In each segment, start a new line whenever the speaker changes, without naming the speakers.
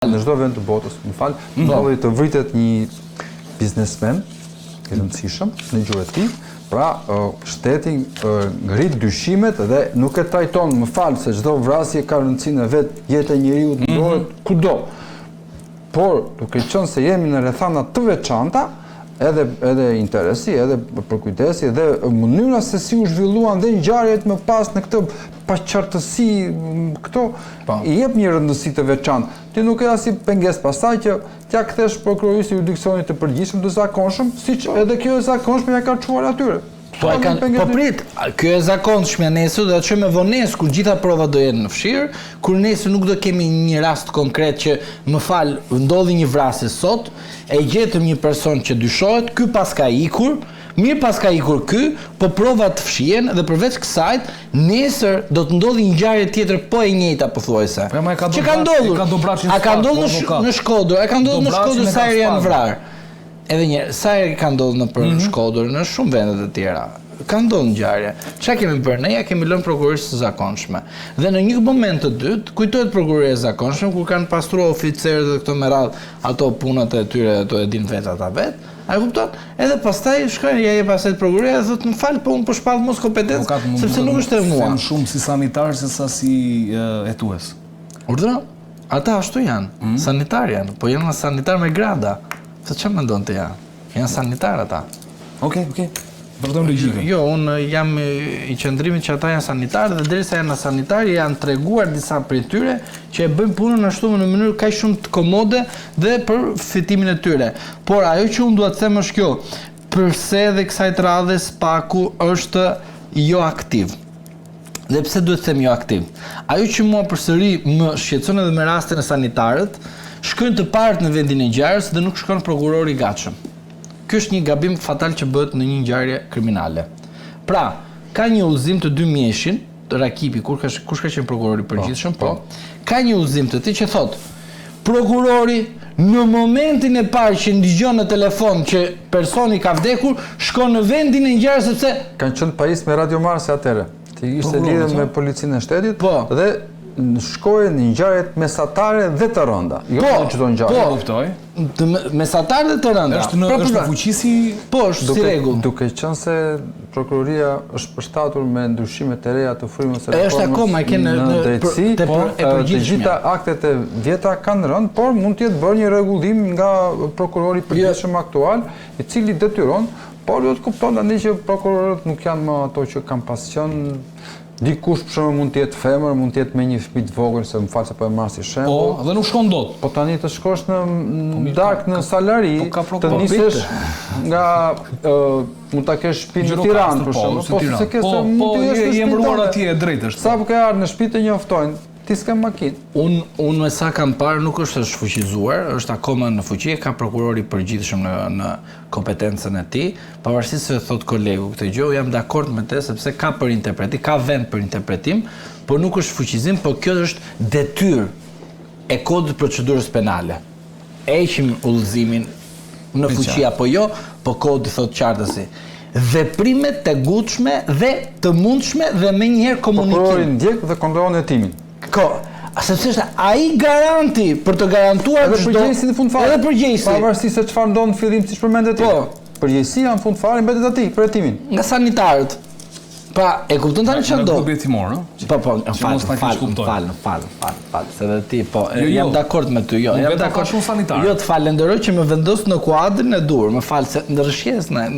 Në çdo vend të botës, më fal, ndodhi të vritet një biznesmen i rëndësishëm në gjuhën e tij. Pra, shteti ngrit dyshimet dhe nuk e trajton, më fal, se çdo vrasje ka rëndësinë e vet, jeta e njeriu ndodhet kudo. Por, duke qenë se jemi në rrethana të veçanta, edhe interesi, edhe përkujdesi, edhe mënyra se si u zhvilluan dhe ngjarjet më pas në këtë paqartësi, këto i jep një rëndësi të veçantë. Ti nuk e asi pengesë pastaj që t'ja kthesh prokurorisë jurisdiksionit të përgjithshëm të zakonshëm, siç edhe kjo e zakonshme ja ka çuar atyre.
Po prit, kjo e zakonshme nesër do të çojmë me vonesë kur gjitha provat do jenë në fshirë, kur nesër nuk do kemi një rast konkret që më fal, ndodhi një vrasje sot, e gjetëm një person që dyshohet, ky pas ka ikur, mirë pas ka ikur ky, po provat fshihen dhe përveç kësaj, nesër do të ndodhi një ngjarje tjetër po e njëjta pothuajse. Që ka ndodhur? A ka ndodhur në Shkodër? A ka ndodhur në Shkodër sa herë janë vrarë? Edhe një, sa herë ka ndodhur në për Shkodër, në shumë vende të tjera. Ka ndodhur ngjarje. Çfarë kemi bërë ne? Ja kemi lënë prokurorisë së zakonshme. Dhe në një moment të dytë, kujtohet prokuroria e zakonshme kur kanë pastruar oficerët dhe këto me radh ato punat e tyre, ato e din vetë ata vet. A e kupton? Edhe pastaj shkojnë ja jep asaj prokuroria dhe thotë më fal, po unë po shpall mos kompetencë, sepse nuk është e mua.
Them shumë si sanitar se sa si hetues.
Urdhëro? Ata ashtu janë, sanitar janë, po janë sanitar me grada. Se që më ndonë të ja? Janë sanitar ata.
Okej. Vërtet logjike.
Jo, unë jam i qëndrimit që ata janë sanitarë dhe derisa janë sanitarë janë treguar disa prej tyre që e bëjnë punën ashtu në mënyrë kaq shumë të komode dhe për fitimin e tyre. Por ajo që unë dua të them është kjo, përse dhe kësaj të radhe Spaku është jo aktiv. Dhe pse duhet të them jo aktiv? Ajo që mua përsëri më shqetëson edhe me rastin e sanitarët, shkojnë të parët në vendin e ngjarjes dhe nuk shkon prokurori i gatshëm. Ky është një gabim fatal që bëhet në një ngjarje kriminale. Pra, ka një udhëzim të dy mjeshin, Rakipi, kush ka qenë prokurori i përgjithshëm, ka një udhëzim të tij që thotë, prokurori në momentin e parë që ndëgjon në telefon që personi ka vdekur, shkon në vendin e ngjarjes sepse
kanë qenë pajisë me Radio Marsi atëherë. Ti ishte lidhur me policinë e shtetit dhe shkojnë në ngjarjet mesatare dhe të rënda. Jo në çdo ngjarje.
Po, kuptoj.
Mesatare dhe të rënda.
Është në fuqisi,
po është si rregull.
Duke qenë se prokuroria është përshtatur me ndryshime të reja të frymës së
reformës. Është akoma në drejtësi,
të gjitha aktet e vjetra kanë rënë, por mund të jetë bërë një rregullim nga prokurori i përgjithshëm aktual, i cili detyron, por do të kupton tani që prokurorët nuk janë më ato që kanë pasqen. Dikush për shembull mund të jetë femër, mund të jetë me një fëmijë të vogël, se më fal se po e marr si shembull.
Po, dhe nuk shkon dot.
Po tani të shkosh në darkë në Salari, të nisesh nga mund ta kesh shtëpinë në Tiranë për shembull, po se ke se mund të jesh në
shtëpi. Emëruar atje e drejtë është.
Sa po ke ardhur në shtëpi të njoftojnë, ti s'ke makinë.
Unë me sa kam parë nuk është shfuqizuar, është akoma në fuqi, ka prokurori i përgjithshëm në kompetencën e tij, pavarësisht se thot kolegu këtë gjë, jam dakord me të sepse ka për interpretim, ka vend për interpretim, por nuk është fuqizim, por kjo është detyrë e kodit procedurës penale. Heqim udhëzimin në fuqi apo jo, po kodi thot qartësi. Veprimet të gutshme dhe të mundshme dhe menjëherë komunikim.
Prokurori ndjek dhe kontrollon hetimin.
Sepse është ai garanti për të garantuar
edhe përgjegjësi në fund fare.
Edhe përgjegjësi.
Pavarësisht se çfarë ndodh në fillim siç përmendet ti. Po, përgjegjësia në fund fare mbetet atij për hetimin.
Nga sanitarët. Pa, e kupton tani çfarë ndodh? Po, fal. Se dhe ti, po, jam dakord me ty, jo. Jam dakord
shumë sanitar.
Jo, të falenderoj që më vendos në kuadrin e dur, më fal se ndrëshjesna,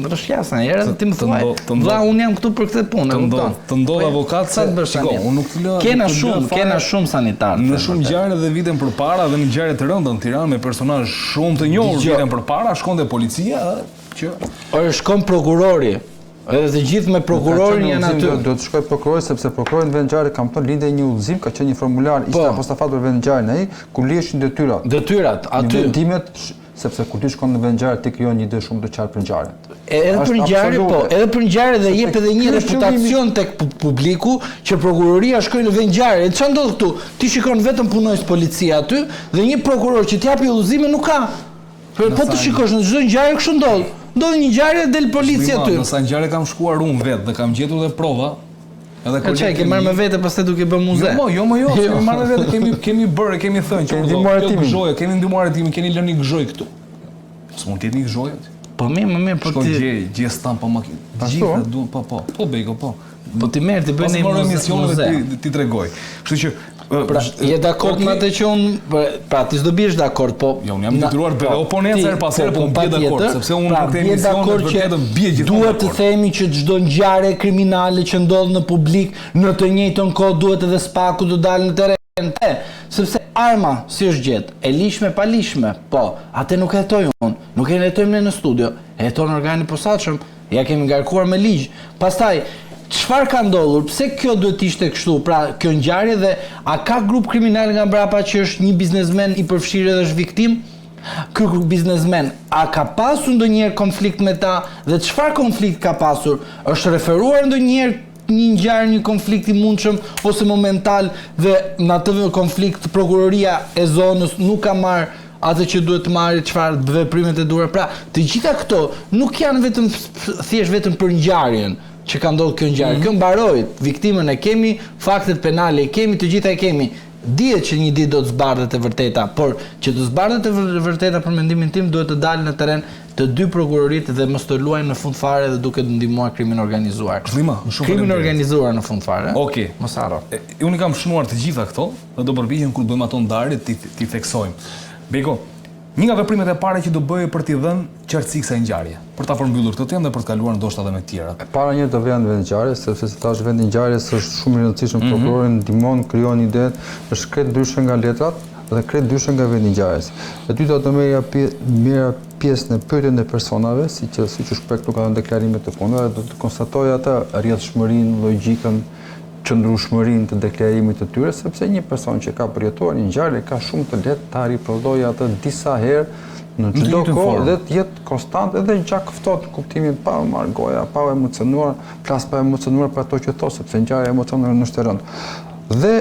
herën ti më thuaj. Vlla, unë jam këtu për këtë punë, e kupton?
Të ndodh avokat se unë nuk të lë.
Kena shumë sanitar.
Në shumë ngjarje dhe vitën përpara dhe në ngjarje të rënda në Tiranë me personazh shumë të njohur vitën përpara, shkonte policia që
shkon prokurori. Edhe të gjithë me prokurorin janë aty.
Do të shkoj prokurori sepse prokurori në vend ngjarje ka thënë lindej një udhëzim, ka qenë një formular ishte apostafat për vend ngjarjen ai, ku liheshin detyrat.
Detyrat aty.
Vendimet sepse kur ti shkon në vend ngjarje ti krijon një ide shumë të qartë për ngjarjen.
Edhe për ngjarje po, edhe për ngjarje dhe jep edhe një reputacion tek publiku që prokuroria shkoi në vend ngjarje. Çfarë ndodh këtu? Ti shikon vetëm punojës policia aty dhe një prokuror që t'japi udhëzimin nuk ka. Po të shikosh në çdo ngjarje kështu ndodh. Ndodh një ngjarje del policia aty.
Nësa ngjarje kam shkuar unë vetë dhe kam gjetur dhe prova, Edhe
Çaj, ke marrë me vete pastaj duke bërë muze.
Jo, kemi marrë me vete, kemi bërë, kemi thënë që kemi ndihmuar hetimin, keni lënë një gëzhoj këtu. S'mund të jetë një gëzhoj aty.
Po mirë, po
Shko
ti
gjej stampa makinë. Gjithë duan, po beko, po.
Po ti merr ti bën një
emisione dhe ti tregoj. Kështu që
pra, je dakord me atë që unë, pra ti s'do biesh dakord, po
jo, unë jam detyruar të oponenca her pas here, po bie dakord, sepse unë në këtë emision vërtetëm bie gjithmonë.
Duhet të themi që çdo ngjarje kriminale që ndodh në publik, në të njëjtën kohë duhet edhe spaku të dalë në terren, sepse arma si është gjetë, e lishme pa lishme, po, atë nuk e hetoj unë, nuk e hetojmë ne në studio, e heton organi posaçëm, ja kemi ngarkuar me ligj. Pastaj çfarë ka ndodhur? Pse kjo duhet të ishte kështu? Pra, kjo ngjarje dhe a ka grup kriminal nga mbrapa që është një biznesmen i përfshirë dhe është viktim? Ky grup biznesmen a ka pasur ndonjëherë konflikt me ta dhe çfarë konflikt ka pasur? Është referuar ndonjëherë një ngjarje, një konflikt i mundshëm ose momental dhe në atë konflikt prokuroria e zonës nuk ka marrë atë që duhet të marrë, çfarë veprimet e duhura. Pra, të gjitha këto nuk janë vetëm thjesht vetëm për ngjarjen që ka ndodhur kjo ngjarje. Kjo mbaroi, viktimën e kemi, faktet penale e kemi, të gjitha e kemi. Dihet që një ditë do të zbardhet e vërteta, por që të zbardhet e vërteta për mendimin tim duhet të dalë në terren të dy prokuroritë dhe mos të luajnë në fund fare dhe duke të ndihmuar krimin organizuar. Krimin organizuar në fund fare.
Okej.
Mos harro.
Unë kam shënuar të gjitha këto dhe do përpiqem kur bëjmë ato ndarje ti theksojmë. Beko, një nga veprimet e para që do bëjë për t'i dhënë qartësi kësaj ngjarje, për ta përmbyllur këtë temë dhe për të kaluar ndoshta edhe me të tjerat.
Para një të vjen vendi ngjarjes, sepse si thash vendi ngjarjes është shumë i rëndësishëm, prokurori ndihmon, krijon ide, është krejt ndryshe nga letrat dhe krejt ndryshe nga vendi ngjarjes. E dyta do merrja pjesë në pyetjen e personave, siç u shpreh këtu ka dhënë deklarime të fundit, do të konstatoj atë rrjedhshmërinë, logjikën, qëndrueshmërinë të deklarimit të tyre, sepse një person që ka përjetuar një ngjarje ka shumë të lehtë ta riprodhojë atë disa herë në çdo kohë dhe të jetë konstant edhe gjatë ftohtë në kuptimin pa marrë goja, pa emocionuar, flas pa emocionuar për ato që thos, sepse ngjarja emocionore në shtërën. Dhe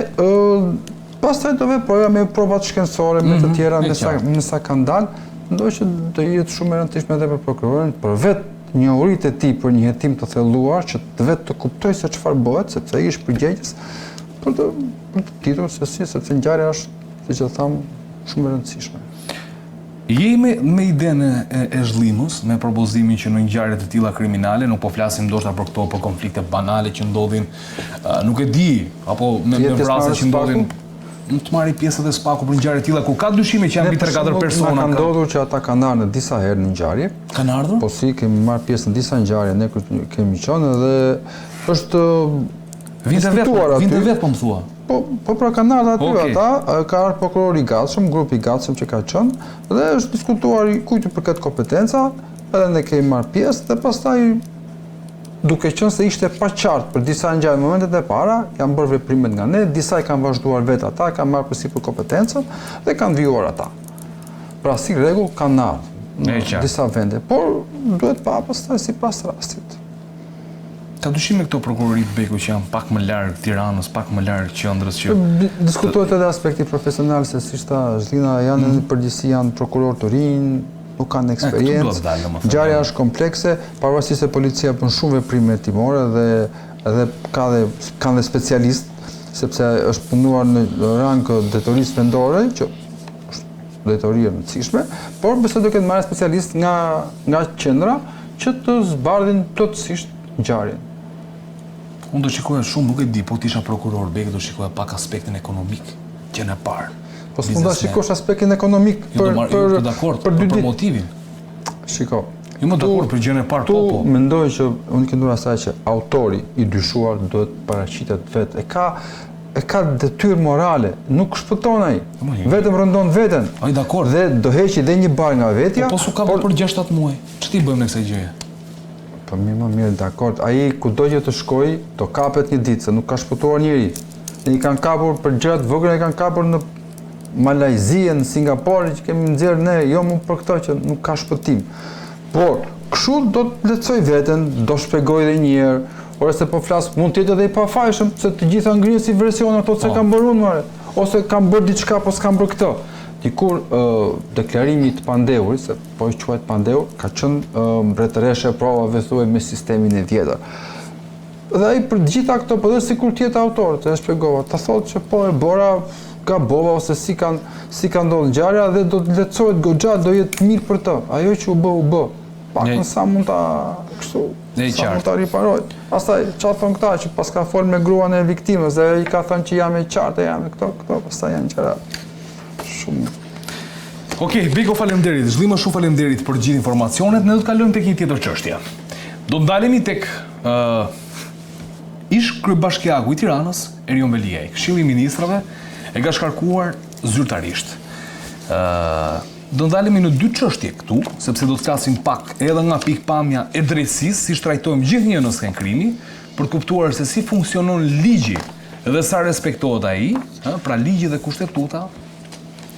pastaj do veproja me provat shkencore me të tjera nësa kanë dalë, ndoshta do jetë shumë e rëndësishme edhe për prokurorin, për vetë njohuritë e tij për një hetim të thelluar që vetë të kuptoj se çfarë bëhet, sepse ai është përgjegjës për të ditur se sepse ngjarja është, siç e tham, shumë e rëndësishme.
Jemi me idenë e zhlimës, me propozimin që në ngjarje të tilla kriminale, nuk po flasim ndoshta për këto, për konflikte banale që ndodhin, nuk e di, apo me vrasje që ndodhin, të marrë pjesë edhe spaku për ngjarje të tilla ku ka dyshime që janë mbi 3-4 persona.
Ka ndodhur që ata kanë ardhur disa herë në ngjarje.
Kanë ardhur?
Po si kemi marrë pjesë në disa ngjarje, ne kemi qenë dhe është
vinte vet po më thua.
Po pra kanë ardhur aty ata, ka ardhur prokurori i gatshëm, grupi i gatshëm që ka qenë dhe është diskutuar kujt i përket kompetenca, edhe ne kemi marrë pjesë dhe pastaj duke qenë se ishte pa qartë për disa ngjarje në momentet e para, janë bërë veprimet nga ne, disa i kanë vazhduar vetë ata, kanë marrë përsipër kompetencën dhe kanë vijuar ata. Pra si rregull kanë ardhur në disa vende, por duhet pa pastaj sipas rastit.
Ka dyshime këto prokurorit Beku që janë pak më larg Tiranës, pak më larg qendrës që
diskutohet edhe aspekti profesional se siç tha Zhlina, janë në përgjithësi janë prokuror të rinj, nuk kanë eksperiencë. Ngjarja është komplekse, pavarësisht se policia bën shumë veprime hetimore dhe edhe kanë dhe specialistë, sepse është punuar në rang drejtorisë vendore, që është drejtori e rëndësishme, por besoj do ketë marrë specialistë nga qendra që të zbardhin plotësisht ngjarjen.
Unë do shikoja shumë, nuk e di, po t'isha prokuror, Bekë do shikoja pak aspektin ekonomik, që në parë.
Po s'mund ta shikosh aspektin ekonomik
për motivin.
Shiko.
Jo më dakord për gjën e parë, po.
Tu mendoj që unë këndura asaj që autori i dyshuar duhet paraqitet vetë. E ka detyrë morale, nuk shpëton ai. Vetëm rëndon veten.
Ai dakord.
Dhe do heqë edhe një bar nga vetja.
Po s'u ka për 6-7 muaj. Ç'ti bëjmë në kësaj gjëje?
Po më mirë, dakord. Ai kudo që të shkojë, do kapet një ditë, se nuk ka shpëtuar njëri. I kanë kapur për gjëra të vogla, i kanë kapur në Malajzi, në Singapore, që kemi nxjerrë ne, jo më për këto që nuk ka shpëtim. Por, kështu do të lehtësoj veten, do shpjegoj edhe një herë, ose se po flas, mund të jetë edhe i pafajshëm, se të gjitha ngrihen si versione ato se kanë bërë unë, ose kanë bërë diçka, po s'kan bërë këtë. Dikur deklarimi të pandeurit, se po i quhet pandeur, ka qenë mbretëreshe provave thuaj me sistemin e vjetër. Dhe ai për gjitha këto po dhe sikur tjetë autorët, e shpjegova, ta thotë që po e bora gabova ose si ka ndodhur ngjarja dhe do të lehtësohet goxha, do jetë mirë për të. Ajo që u bë. Pak sa mund ta kështu, sa mund ta riparoj. Pastaj çfarë thon këta që pas ka fol me gruan e viktimës dhe ai ka thënë që jam e qartë, jam këto, pastaj janë gjëra shumë.
Okej, Beko, faleminderit. Zhlima, shumë faleminderit për gjithë informacionet. Ne do të kalojmë tek një tjetër çështje. Do të ndalemi tek ish kryebashkiaku i Tiranës, Erion Veliaj. Këshilli i Ministrave e ka shkarkuar zyrtarisht. Do ndalemi në dy çështje këtu, sepse do të flasim pak edhe nga pikpamja e drejtësisë, si trajtojmë gjithnjë në skenë krimi, për të kuptuar se si funksionon ligji dhe sa respektohet ai, pra ligji dhe kushtetuta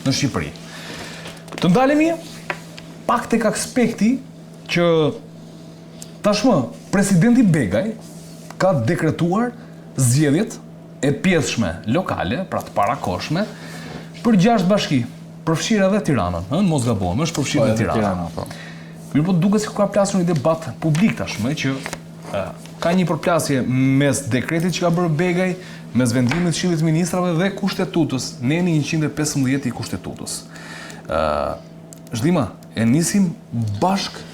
në Shqipëri. Të ndalemi pak tek aspekti që tashmë presidenti Begaj ka dekretuar zgjedhjet e pjesshme lokale, pra të parakoshme, për 6 bashki. Përfshirë edhe Tiranën, mos gabohem, është përfshirë edhe Tirana. Mirë, po duket si ka plasur një debat publik tashmë që ka një përplasje mes dekretit që ka bërë Begaj, mes vendimit të Këshillit të Ministrave dhe kushtetutës, neni 115 i kushtetutës. Zhlima, e nisim bashk?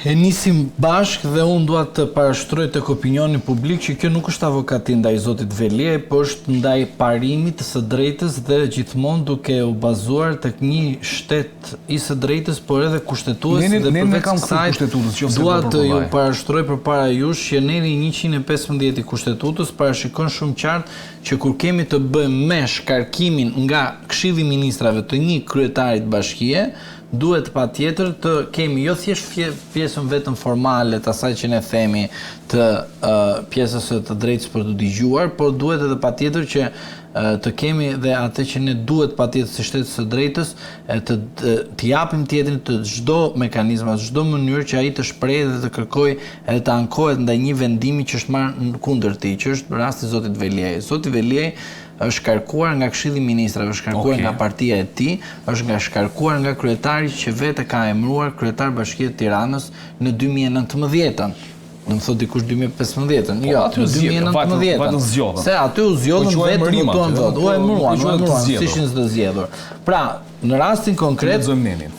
E nisim bashk dhe unë dua të parashtroj tek opinioni publik që kjo nuk është avokati ndaj zotit Veliaj, por është ndaj parimit të së drejtës dhe gjithmonë duke u bazuar tek një shtet i së drejtës, por edhe kushtetues dhe përveç kësaj dua të ju parashtroj përpara jush që neni 115 i kushtetutës parashikon shumë qartë që kur kemi të bëjmë me shkarkimin nga Këshilli i Ministrave të një kryetarit bashkie, duhet patjetër të kemi jo thjesht pjesën vetëm formale të asaj që ne themi të pjesës së të drejtës për të dëgjuar, por duhet edhe patjetër që të kemi dhe atë që ne duhet patjetër si shtet së drejtës të japim tjetrin të çdo mekanizëm, çdo mënyrë që ai të shprehë dhe të kërkojë edhe të ankohet ndaj një vendimi që është marrë kundër tij, që është rasti i zotit Veliaj. Zoti Veliaj është shkarkuar nga Këshilli i Ministrave, është shkarkuar nga partia e tij, është shkarkuar nga kryetari që vetë ka emëruar kryetar Bashkie të Tiranës në 2019-ën. Do më thot dikush 2015-ën. Jo, në 2019-ën. Se aty u zgjodhën vetë votuan votë. U emëruan, si ishin të zgjedhur. Pra, në rastin konkret,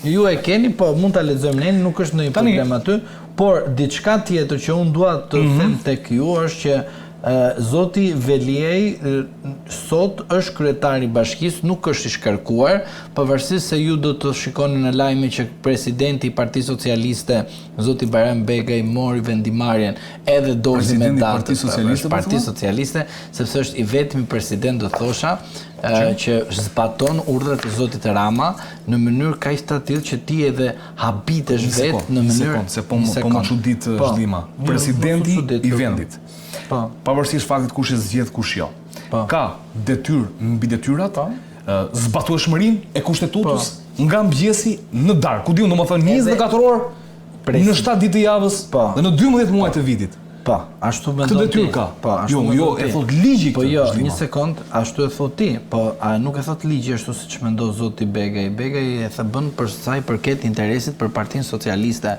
ju e keni, po mund ta lexojmë nenin, nuk është ndonjë problem aty, por diçka tjetër që unë dua të them tek ju është që zoti Veliaj sot është kryetari i bashkisë, nuk është i shkarkuar, pavarësisht se ju do të shikoni në lajme që presidenti i Partisë Socialiste, zoti Bajram Begaj, mori vendimarrjen edhe dorëzi me datë Partisë Socialiste, sepse është i vetmi president, do thosha, që zbaton urdhrat e zotit Rama në mënyrë kaq të tillë që ti edhe habitesh vetë në mënyrë
se po më çudit Zhlima. Presidenti i vendit, pavarësisht faktit kush e zgjedh kush jo, ka detyrë mbi detyrat, zbatueshmërinë e kushtetutës nga mbyesi në darkë. Ku diun, domethënë 24 orë në 7 ditë të javës dhe në 12 muaj të vitit.
Po, ashtu mendon ti.
Këtë detyrë ka. Jo, e thot ligji këtë.
Po jo, një sekond, ashtu e thot ti, po a nuk e thot ligji ashtu siç mendon zoti Begaj. Begaj e tha bën për sa i përket interesit për Partinë Socialiste.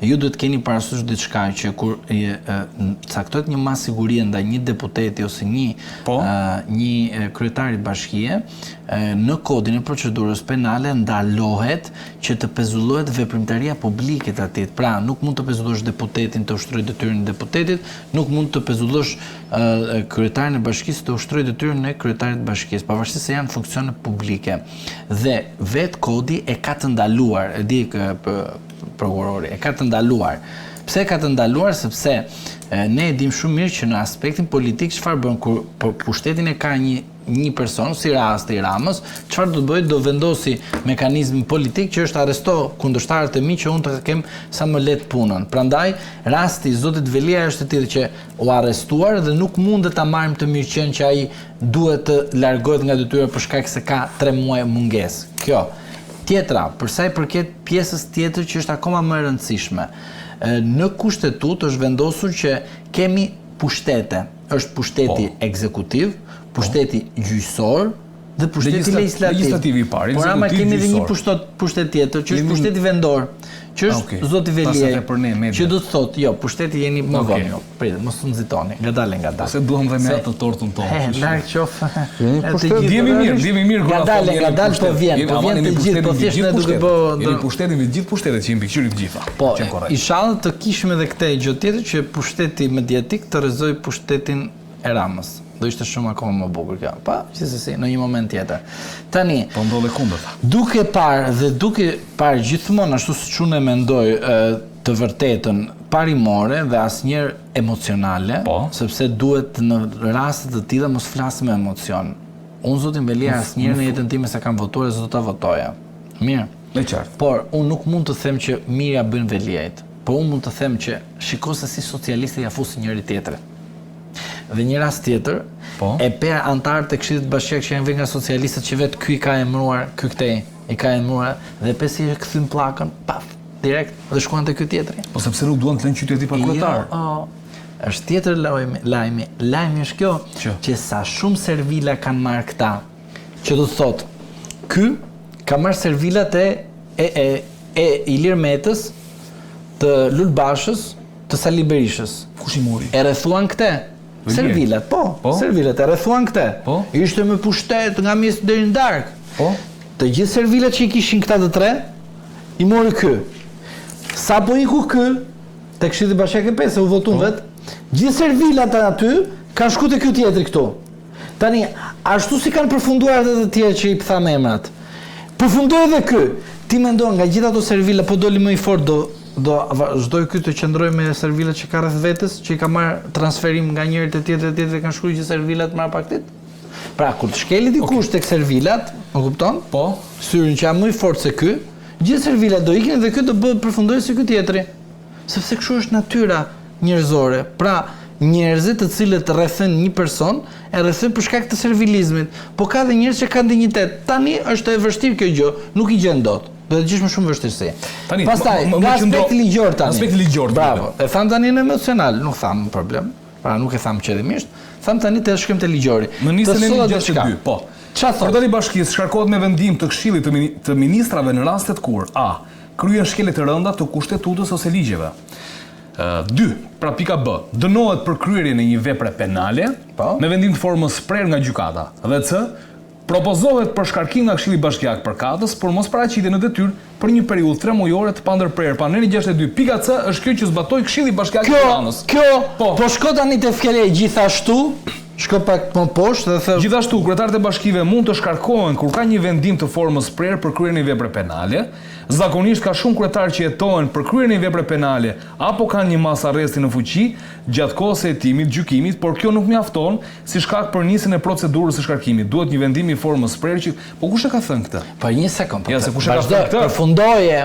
Ju duhet keni parasysh diçka që kur caktohet një masë sigurie ndaj një deputeti ose një kryetari bashkie, në kodin e procedurës penale ndalohet që të pezullohet veprimtaria publike e atij. Pra, nuk mund të pezullosh deputetin të ushtrojë detyrën e deputetit, nuk mund të pezullosh kryetarin e bashkisë të ushtrojë detyrën e kryetarit të bashkisë, pavarësisht se janë funksione publike. Dhe vetë kodi e ka të ndaluar, e di prokurori, e ka të ndaluar. Pse ka të ndaluar? Sepse ne e dim shumë mirë që në aspektin politik çfarë bën kur pushtetin e ka një person, si rasti i Ramës, çfarë do të bëjë? Do vendosi mekanizmin politik që është arresto kundërshtarët e mi që unë të kem sa më lehtë punën. Prandaj, rasti i zotit Veliaj është i tillë që u arrestuar dhe nuk mundet ta marrim të mirëqen që ai duhet të largohet nga detyra për shkak se ka 3 muaj mungesë. Kjo. Tjetra, për sa i përket pjesës tjetër që është akoma më e rëndësishme, në kushtetutë është vendosur që kemi pushtete. Është pushteti ekzekutiv, pushteti gjyqësor Dhe pushteti
legislativ i parë,
por ama
ekzekutiv
kemi edhe një
gjyqësor.
pushtet tjetër, që është pushteti vendor, që është zoti Veliaj, që do të thotë, jo, pushteti jeni më vonë, pritet, mos u nxitoni, ngadalë.
Se duam dhe me atë tortën tonë.
Larg qof.
Ndjemi mirë kur
ngadalë po vjen të gjithë, po thjesht ne duke bë.
Jemi pushteti me gjithë pushtetet që jemi pikëqyri të gjitha.
Po, inshallah të kishim edhe këtë gjë tjetër që pushteti mediatik të rrezoj pushtetin e Ramës. Do ishte shumë akoma më bukur kjo. Pa, gjithsesi, në një moment tjetër. Tani,
po ndodhe kundërta.
Duke parë gjithmonë ashtu siç unë e mendoj të vërtetën parimore dhe asnjëherë emocionale, sepse duhet në raste të tilla mos flasim me emocion. Unë zotin Veliaj asnjëherë në jetën time se kam votuar e s'do ta votoja. Mirë.
Me qartë.
Por unë nuk mund të them që mirja bën Veliajt. Por unë mund të them që shiko se si socialistët ja fusin njëri tjetrin. Dhe një rast tjetër, e per antarët të Këshillit të Bashkiak që janë vënë nga socialistët që vetë ky ka emëruar, ky këtej i ka emëruar dhe pesi e kthyn pllakën, paf, direkt dhe shkuan te ky tjetri.
Po sepse nuk duan të lënë qyteti pa kryetar.
Është tjetër lajmi. Lajmi është kjo që sa shumë servila kanë marrë këta, që do të thotë, ky ka marrë servilat e Ilir Metës, të Lul Bashës, të Sali Berishës.
Kush i mori?
E rrethuan këtë. Servilat, servilat e rrethuan këtë. Ishte me pushtet nga mjes deri në darkë. Të gjithë servilat që i kishin këta të tre, i mori ky. Sa po iku ky, te Këshilli i Bashkiak e 5 u votun vet, gjithë servilat aty kanë shku te ky tjetri këtu. Tani, ashtu si kanë përfunduar edhe të tjerë që i tham emrat. Përfundoi edhe ky. Ti mendon nga gjithë ato servila po doli më i fortë do vazhdoj ky të qëndroj me servilat që ka rreth vetes, që i ka marrë transferim nga njëri te tjetri kanë shkruar që servilat marr paktit. Pra kur të shkeli dikush tek servilat, më kupton? Po, syrin që janë më i fortë se ky, gjithë servilat do ikin dhe ky do bëhet përfundojë si ky tjetri. Sepse kështu është natyra njerëzore. Pra, njerëzit të cilët rrethën një person, e rrethën për shkak të servilizmit. Po ka dhe njerëz që kanë dinjitet. Tani është e vështirë kjo gjë, nuk i gjen dot. Do të gjesh më shumë vështirësi. Pastaj, nga aspekti ligjor tani.
Aspekti ligjor.
Bravo. E tham tani në emocional, nuk tham problem. Pra nuk e tham qëllimisht. Tham tani të shkrim te ligjori.
Në nisën e 162, po.
Çfarë thotë?
Përdori Bashkisë shkarkohet me vendim të Këshillit të Ministrave në rastet kur a. Kryen shkelje të rënda të kushtetutës ose ligjeve. 2. Pra pika B. Dënohet për kryerjen e një vepre penale me vendim të formës prerë nga gjykata. Dhe C. Propozohet për shkarkim nga Këshilli Bashkiak përkatës për mos paraqitje në detyrë për një periudhë 3 mujore të pandërprerë. Paneli 62. Pika C është kjo që zbatoi Këshilli Bashkiak të Tiranës.
Po shko tani te fjalë gjithashtu, shko pak më poshtë dhe thë.
Gjithashtu, kryetarët e bashkive mund të shkarkohen kur ka një vendim të formës prerë për kryerjen e një vepre penale. Zakonisht ka shumë kryetarë që jetohen për kryerjen e një vepre penale apo kanë një mas arresti në fuqi gjatë kohës së hetimit, gjykimit, por kjo nuk mjafton si shkak për nisjen e procedurës së shkarkimit. Duhet një vendim i formës prerë që po kush e ka thënë këtë?
Po një sekond.
Ja, se kush e ka thënë këtë?
Përfundoje.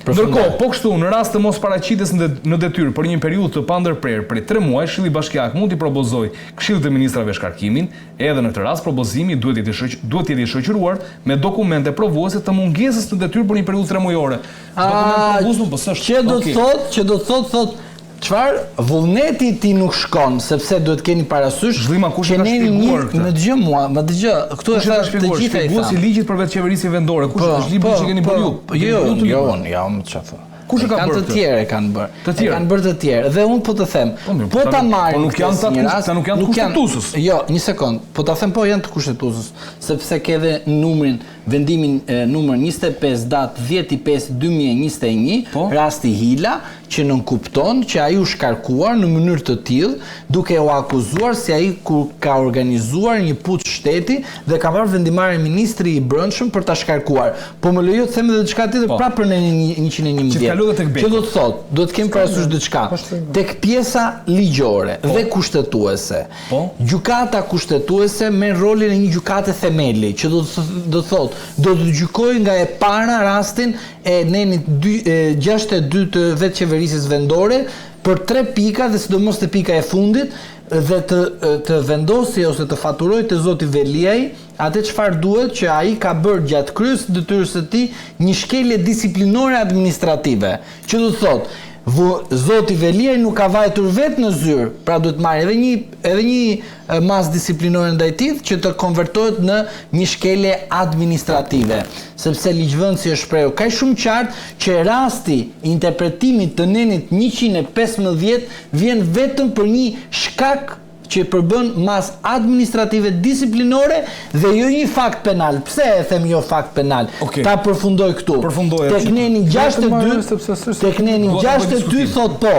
Ndërkohë, po kështu, në rast të mos paraqitjes në detyrë për një periudhë të pandërprerë prej 3 muaj, Këshilli Bashkiak mund t'i propozojë Këshillit të Ministrave shkarkimin, edhe në këtë rast propozimi duhet të jetë i shoqëruar me dokumente provuese të mungesës në detyrë për një periudhë 3 mujore.
Që do të thotë çfarë vullneti ti nuk shkon sepse duhet keni parasysh
që ne
në dëgjë mua, më dëgjë, këtu e thash të gjitha i
thashë. Ligjit për vetë qeverisje vendore, kush është libri që keni bërë ju?
Jo, më çfarë thon.
Kush e ka bërë?
Të tjerë kanë bërë. Kanë bërë të tjerë. Dhe unë po të them, po ta marrim.
Nuk janë të kushtetuesës.
Jo, një sekond. Po ta them po janë të kushtetuesës, sepse ke edhe numrin, vendimin numër 25 datë 10/5/2021, rasti Hila, që nënkupton që ai u shkarkuar në mënyrë të tillë, duke u akuzuar si ai kur ka organizuar një puç shteti dhe ka marrë vendimarrje ministri i brendshëm për ta shkarkuar. Po më lejo të them edhe diçka tjetër prapë në 111. Që do të thotë, do të kemi parasysh diçka tek pjesa ligjore dhe kushtetuese. Gjykata kushtetuese merr rolin e një gjykate themeli, që do të thotë do të gjykojë nga e para rastin e nenit 62 të vetë qeverisjes vendore për 3 pika dhe sidomos te pika e fundit dhe të vendosi ose të faturoj të zoti Veliaj atë çfarë duhet që ai ka bërë gjatë kryes detyrës së tij një shkelje disiplinore administrative, që do të thotë Zoti Velieri nuk ka vajtur vetë në zyrë, pra duhet marrë edhe një masë disiplinore ndaj tij që të konvertohet në një shkelje administrative, sepse ligjvëndësi është shprehur kaq shumë qartë që rasti i interpretimit të nenit 115 vjen vetëm për një shkak që përbën mas administrative disiplinore dhe jo një fakt penal. Pse e them jo fakt penal?
Okay.
Ta përfundoj këtu.
Përfundoj.
Tek neni 62 thot po.